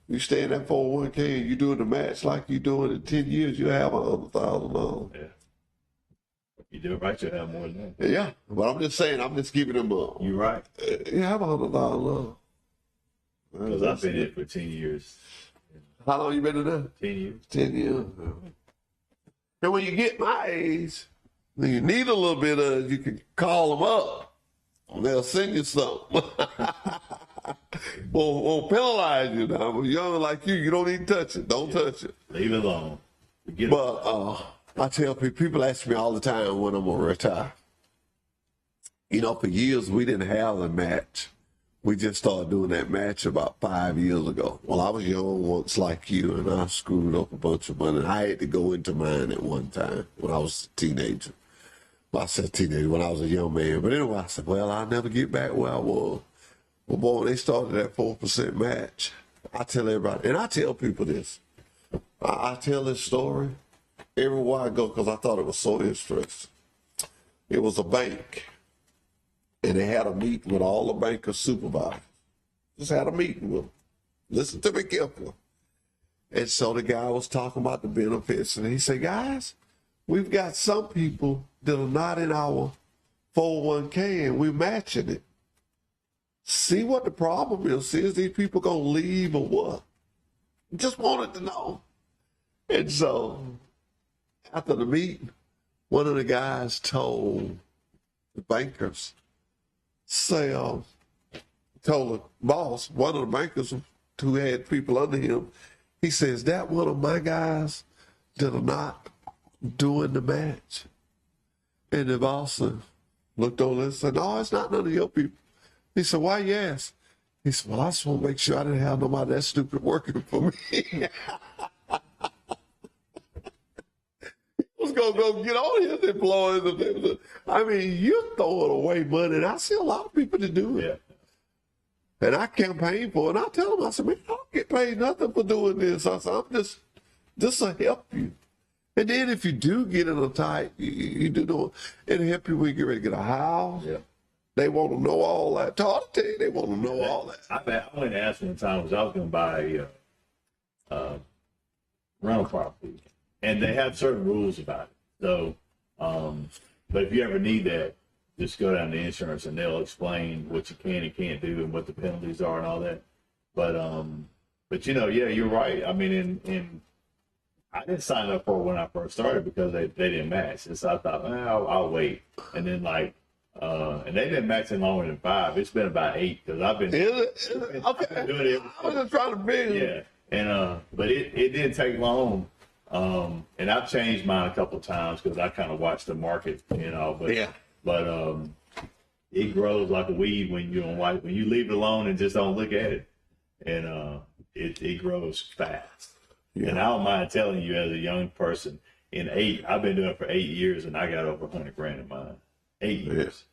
You stay in that 401k and you doing the match like you doing in 10 years, you have $100,000. Yeah. You do it right, you'll have more than that. Yeah. But I'm just saying, I'm just giving them a. You're right. You have $100,000. Because I've been in it for 10 years. How long you been in there? 10 years. 10 years. And when you get my age, then you need a little bit of, you can call them up. And they'll send you something. Won't penalize you now. When you're young like you don't even touch it. Don't touch it. Leave it alone. But I tell people ask me all the time when I'm going to retire. For years we didn't have a match. We just started doing that match about 5 years ago. Well, I was young once like you, and I screwed up a bunch of money. I had to go into mine at one time when I was a teenager. Well, I said teenager, when I was a young man. But anyway, I said, well, I'll never get back where I was. Well, boy, when they started that 4% match, I tell everybody, and I tell people this. I tell this story everywhere I go because I thought it was so interesting. It was a bank, and they had a meeting with all the bankers' supervisors. Just had a meeting with them. Listen to me carefully. And so the guy was talking about the benefits, and he said, guys, we've got some people that are not in our 401k, and we're matching it. See what the problem is. See, is these people going to leave or what? Just wanted to know. And so after the meeting, one of the guys told the bankers, told the boss, one of the bankers who had people under him, he says, that one of my guys that are not doing the match. And the boss looked over and said, no, it's not none of your people. He said, why you ask? He said, well, I just want to make sure I didn't have nobody that stupid working for me. He was going to go get all his employees. I mean, you're throwing away money, and I see a lot of people that do it. Yeah. And I campaign for it, and I tell them, I said, man, I don't get paid nothing for doing this. I said, I'm just to help you. And then if you do get in a tight, you do know it'll help you when you get ready to get a house. Yeah. They want to know all that. Todd, I tell you, they want to know all that. I went and asked one time, was I was going to buy a rental property, and they have certain rules about it. So, but if you ever need that, just go down to insurance and they'll explain what you can and can't do and what the penalties are and all that. But you know, yeah, you're right. I mean, I didn't sign up for it when I first started because they didn't match. And so I thought, I'll wait. And then and they didn't match in longer than 5. It's been about 8 because I've been, Okay. I've been doing it. I was just trying to figure. Yeah. And, but it didn't take long. And I've changed mine a couple of times because I kind of watch the market, but, Yeah. but, it grows like a weed when you leave it alone and just don't look at it. And, it grows fast. Yeah. And I don't mind telling you, as a young person, I've been doing it for 8 years, and I got over $100,000 in mine. 8 years.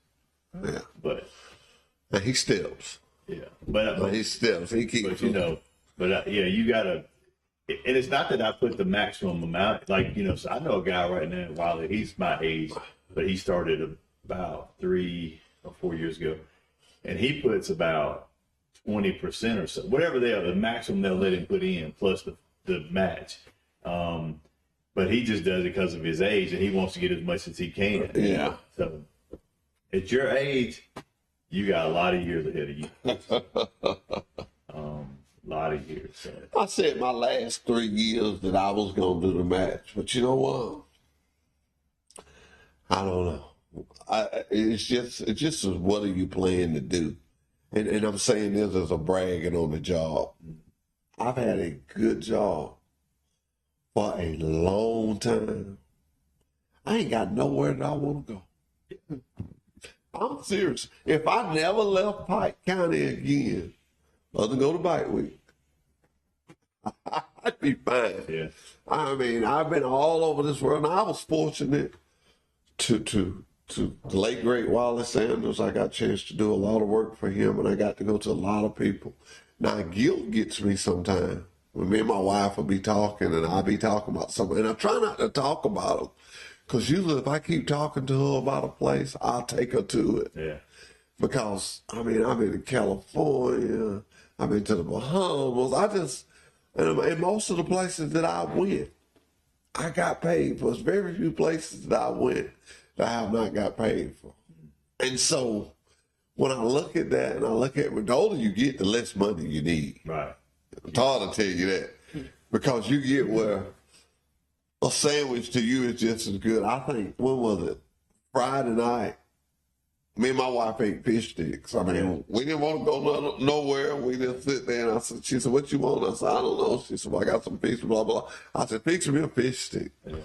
Yeah. But And he steps. yeah, but He steps. He keeps. But you gotta. And it's not that I put the maximum amount. So I know a guy right now, Wiley. He's my age, but he started about 3 or 4 years ago, and he puts about 20% or so, whatever the maximum they'll let him put in, plus the match. But he just does it because of his age, and he wants to get as much as he can. Yeah. So at your age, you got a lot of years ahead of you. A lot of years. So. I said my last 3 years that I was going to do the match, but you know what? I don't know. It's just what are you planning to do? And I'm saying this as a bragging on the job. I've had a good job for a long time. I ain't got nowhere that I want to go. I'm serious. If I never left Pike County again, other than go to Bike Week, I'd be fine. Yeah. I mean, I've been all over this world, and I was fortunate to the late great Wiley Sanders. I got a chance to do a lot of work for him, and I got to go to a lot of people. Now, guilt gets me sometimes. When me and my wife will be talking, and I'll be talking about something, and I try not to talk about them, because usually if I keep talking to her about a place, I'll take her to it. Yeah. Because, I mean, I've been to California, I've been to the Bahamas, and most of the places that I went, I got paid for. There's very few places that I went that I have not got paid for. And so when I look at that, and I look at the older you get, the less money you need. Right. It's hard to tell you that. Because you get where a sandwich to you is just as good. I think, when was it? Friday night. Me and my wife ate fish sticks. I mean, we didn't want to go nowhere. We just sit there, and she said, what you want? I said, I don't know. She said, well, I got some fish, blah, blah. I said, fix me a fish stick. Yeah.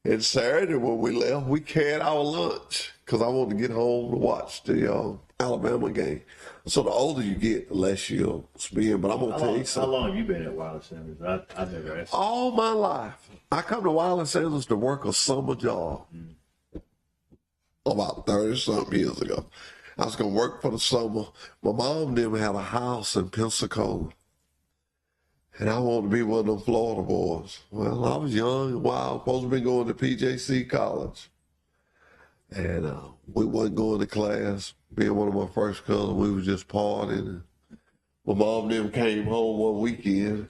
And Saturday when we left, we carried our lunch because I wanted to get home to watch the Alabama game. So the older you get, the less you'll spend. But I'm going to tell you something. How long have you been at Wiley Sanders? I've never asked. All my life. I come to Wiley Sanders to work a summer job. About 30-something years ago. I was going to work for the summer. My mom and them had a house in Pensacola. And I wanted to be one of them Florida boys. Well, I was young and wild, supposed to be going to PJC college. And we wasn't going to class. Being one of my first cousins, we was just partying. My mom and them came home one weekend.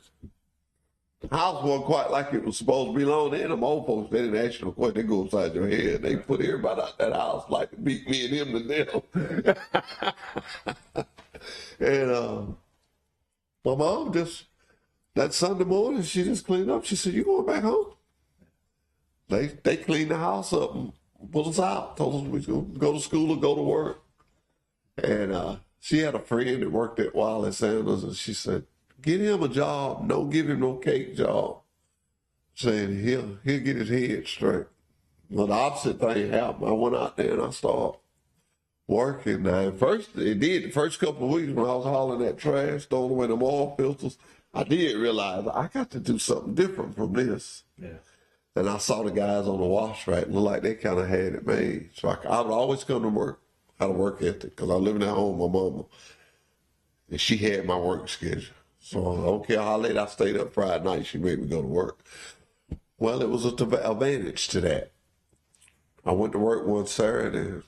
The house wasn't quite like it was supposed to be long. Then them old folks, they didn't ask you no question. They go upside your head. They put everybody out that house like to beat me and him to death. And my mom just, that Sunday morning, she just cleaned up. She said, you going back home? They cleaned the house up and put us out. Told us we was going to go to school or go to work. And she had a friend that worked at Wiley Sanders, and she said, get him a job. Don't give him no cake job. Saying he'll get his head straight. Well, the opposite thing happened. I went out there and I started working. Now, at first, it did the first couple of weeks when I was hauling that trash, throwing away them oil filters, I did realize I got to do something different from this. Yeah. And I saw the guys on the wash rack look like they kind of had it made. So I would always come to work, had a work ethic, because I was living at home with my mama. And she had my work schedule. So I don't care how late I stayed up Friday night, she made me go to work. Well, it was an advantage to that. I went to work one Saturday, and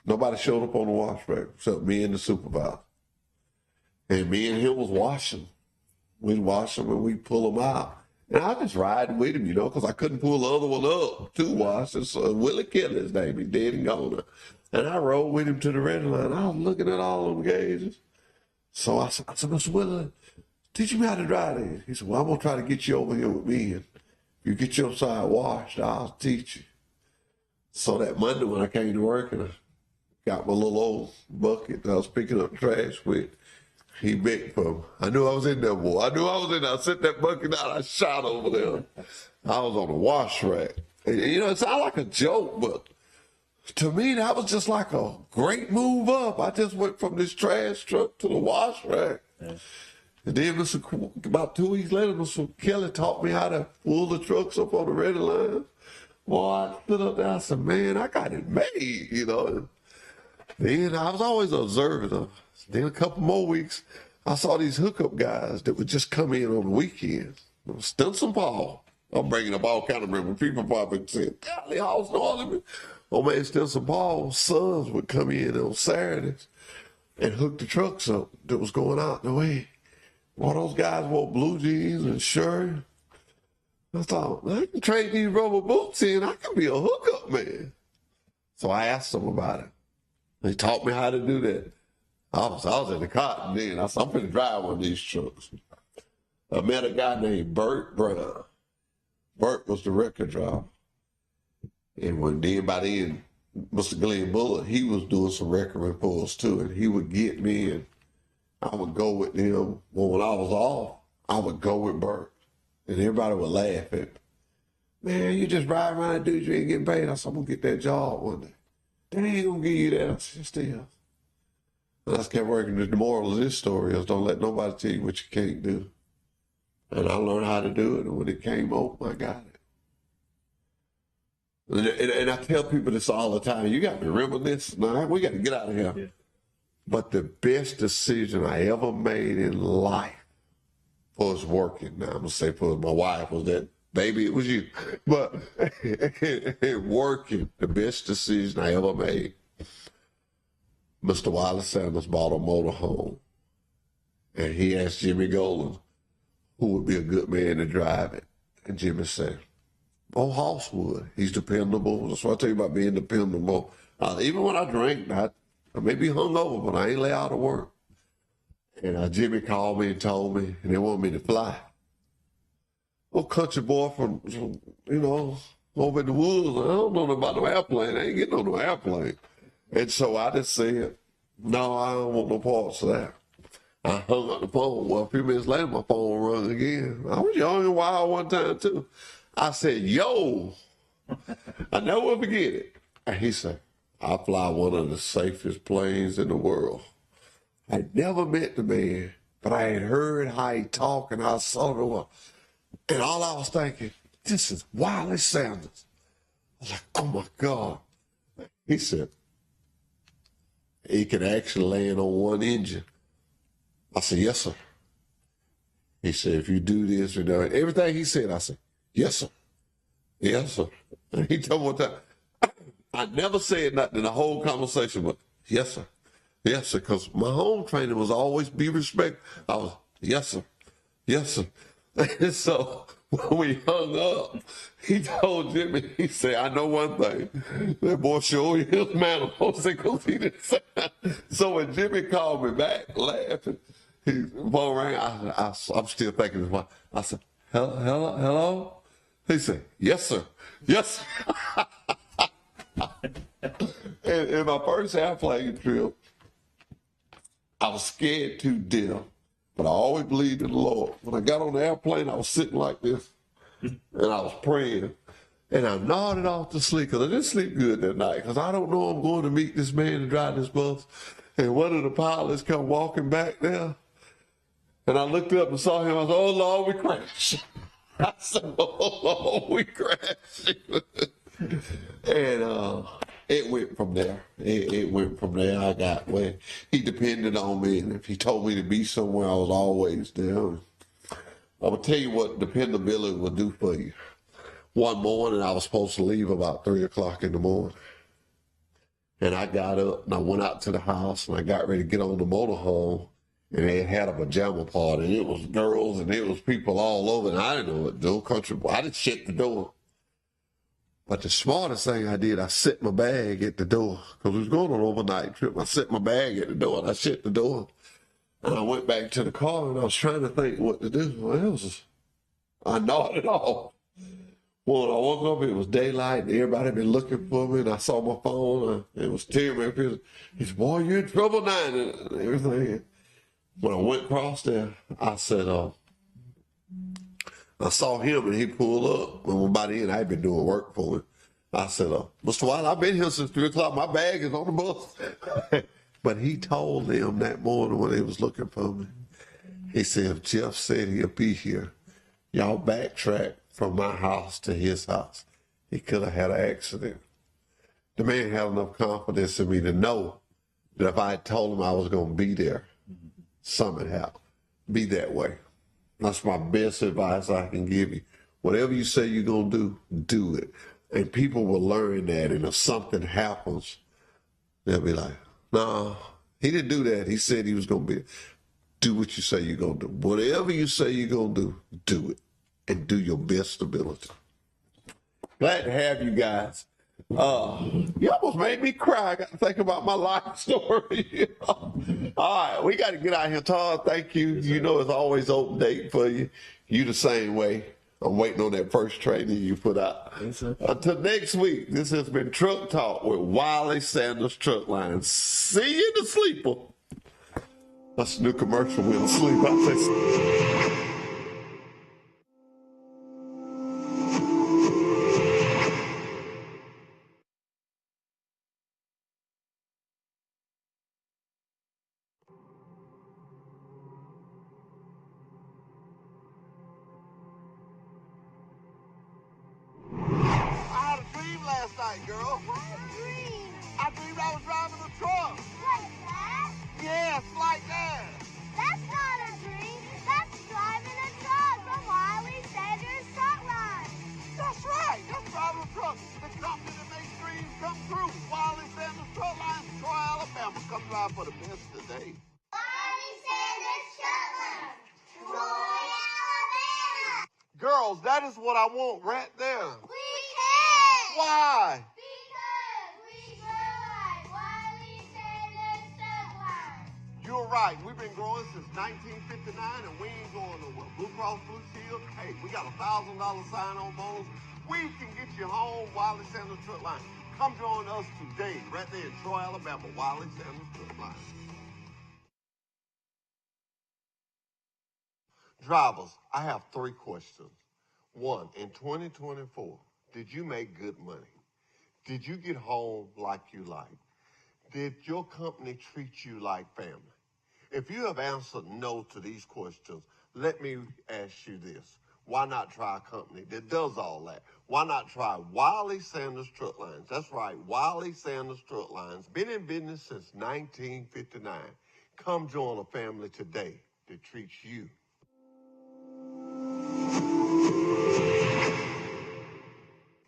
nobody showed up on the wash rack except me and the supervisor. And me and him was washing. We'd wash them and we'd pull them out. And I just riding with him, because I couldn't pull the other one up to wash. And so Willie Kelly, his name, he's dead and gone now. And I rode with him to the red line. I was looking at all them gauges. So I said, Mr. Willie, teach me how to drive this. He said, well, I'm going to try to get you over here with me. And if you get your side washed, I'll teach you. So that Monday when I came to work and I got my little old bucket that I was picking up trash with, he begged for me. I knew I was in there, boy. I knew I was in there. I set that bucket out. I shot over there. I was on the wash rack. And, it sounded like a joke, but to me, that was just like a great move up. I just went from this trash truck to the wash rack. Yeah. And then about 2 weeks later, Mr. Kelly taught me how to pull the trucks up on the ready line. Boy, I stood up there. I said, man, I got it made, Then I was always observant. Then a couple more weeks, I saw these hookup guys that would just come in on the weekends. Stinson Paul. I'm bringing up all kind of memory. People probably saying, golly, how's no other? Oh, man, Stinson Paul's sons would come in on Saturdays and hook the trucks up that was going out the way. Well, those guys wore blue jeans and shirt. I thought, I can trade these rubber boots in. I can be a hookup man. So I asked them about it. They taught me how to do that. I was in the cotton then. I said, I'm going to drive one of these trucks. I met a guy named Bert Brown. Bert was the record driver. And by then, Mr. Glenn Bullard, he was doing some record reports too. And he would get me and I would go with them. Well, when I was off, I would go with Bert. And everybody would laugh at me. Man, you just ride around and do you ain't getting paid. I said, I'm going to get that job one day. They ain't going to give you that. I said, still. And I just kept working. The moral of this story is don't let nobody tell you what you can't do. And I learned how to do it. And when it came open, I got it. And I tell people this all the time. You got to remember this. Now, we got to get out of here. Yeah. But the best decision I ever made in life was working. Now, I'm going to say for my wife was that, baby, it was you. But working, the best decision I ever made. Mr. Wiley Sanders bought a motorhome. And he asked Jimmy Golan who would be a good man to drive it. And Jimmy said, oh, Hoss would. He's dependable. That's what I tell you about being dependable. Even when I drank, I may be hungover, but I ain't lay out of work. And Jimmy called me and told me, and they want me to fly. Oh, country boy from over in the woods. I don't know about no airplane. I ain't getting on no airplane. And so I just said, no, I don't want no parts of that. I hung up the phone. Well, a few minutes later, my phone rang again. I was young and wild one time, too. I said, yo, I never forget it. And he said, I fly one of the safest planes in the world. I never met the man, but I had heard how he talked and how subtle it was. And all I was thinking, this is Wiley Sanders. I was like, oh, my God. He said, he can actually land on one engine. I said, yes, sir. He said, if you do this, everything he said, I said, yes, sir. Yes, sir. And he told me one time, I never said nothing in the whole conversation, but yes, sir. Yes, sir. Because my home training was always be respect. I was, yes, sir. Yes, sir. And so when we hung up, he told Jimmy, he said, I know one thing. That boy sure is manifold because he didn't say that. So when Jimmy called me back laughing, his phone rang. I'm still thinking this one. I said, hello? He said, yes, sir. Yes, sir. And in my first airplane trip, I was scared to death, but I always believed in the Lord. When I got on the airplane, I was sitting like this, and I was praying. And I nodded off to sleep because I didn't sleep good that night because I don't know I'm going to meet this man and drive this bus. And one of the pilots come walking back there. And I looked up and saw him. I said, oh, Lord, we crashed. I said, oh, Lord, we crashed. And it went from there. It went from there. I got where he depended on me. And if he told me to be somewhere, I was always there. I'm going to tell you what dependability will do for you. One morning, I was supposed to leave about 3 o'clock in the morning. And I got up and I went out to the house and I got ready to get on the motorhome. And they had a pajama party, and it was girls, and it was people all over, and I didn't know what to do. Country boy, I just shut the door. But the smartest thing I did, I set my bag at the door, because we was going on an overnight trip. I set my bag at the door, and I shut the door. And I went back to the car, and I was trying to think what to do. Well, I nodded off. When I woke up, it was daylight, and everybody had been looking for me, and I saw my phone. It was Terry. He said, boy, you're in trouble now, and everything. When I went across there, I said, I saw him and he pulled up. When by then, I had been doing work for him. I said, Mr. Wiley, I've been here since 3 o'clock. My bag is on the bus. But he told them that morning when they was looking for me, he said, if Jeff said he'll be here, y'all backtrack from my house to his house. He could have had an accident. The man had enough confidence in me to know that if I had told him I was going to be there, something happened. Be that way. That's my best advice I can give you. Whatever you say you're going to do it. And people will learn that. And if something happens, they'll be like, no, he didn't do that. He said he was going to be. Do what you say you're going to do. Whatever you say you're going to do it. And do your best ability. Glad to have you guys. You almost made me cry. I got to think about my life story. All right, we got to get out here. Todd, thank you. You know it's always open date for you. You the same way. I'm waiting on that first training you put out. Yes, sir. Until next week, this has been Truck Talk with Wiley Sanders Truck Line. See you in the sleeper. That's a new commercial. We'll sleep. I say. Last night, girl. What a dream. I dreamed I was driving a truck. Like that? Yes, like that. That's not a dream. That's driving a truck from Wiley Sanders Truck Line. That's right. That's driving a truck. The company that makes dreams come true. Wiley Sanders Truck Line, Troy, Alabama. Come by for the best today. Wiley Sanders Truck Line, Troy, Alabama. Girls, that is what I want right there. We can. Why? Because we grow like Wiley Sanders Truck Line. You're right. We've been growing since 1959, and we ain't going nowhere. Blue Cross Blue Shield, hey, we got a $1,000 sign-on bonus. We can get you home, Wiley Sanders Truck Line. Come join us today, right there in Troy, Alabama, Wiley Sanders Truck Line. Drivers, I have 3 questions. 1, in 2024, did you make good money? Did you get home like you like? Did your company treat you like family? If you have answered no to these questions, let me ask you this. Why not try a company that does all that? Why not try Wiley Sanders Truck Lines? That's right, Wiley Sanders Truck Lines. Been in business since 1959. Come join a family today that treats you.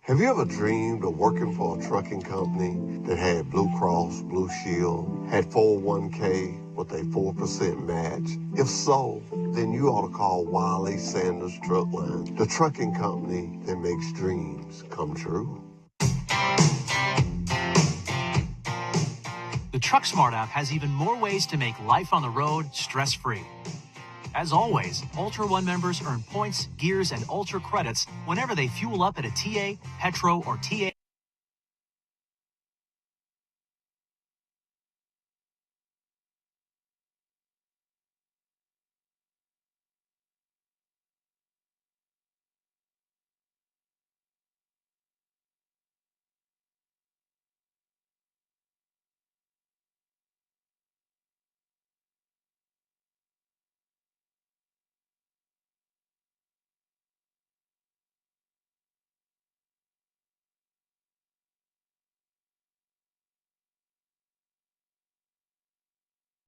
Have you ever dreamed of working for a trucking company that had Blue Cross, Blue Shield, had 401k with a 4% match? If so, then you ought to call Wiley Sanders Truck Line, the trucking company that makes dreams come true. The TruckSmart app has even more ways to make life on the road stress-free. As always, Ultra One members earn points, gears, and Ultra credits whenever they fuel up at a TA, Petro, or TA.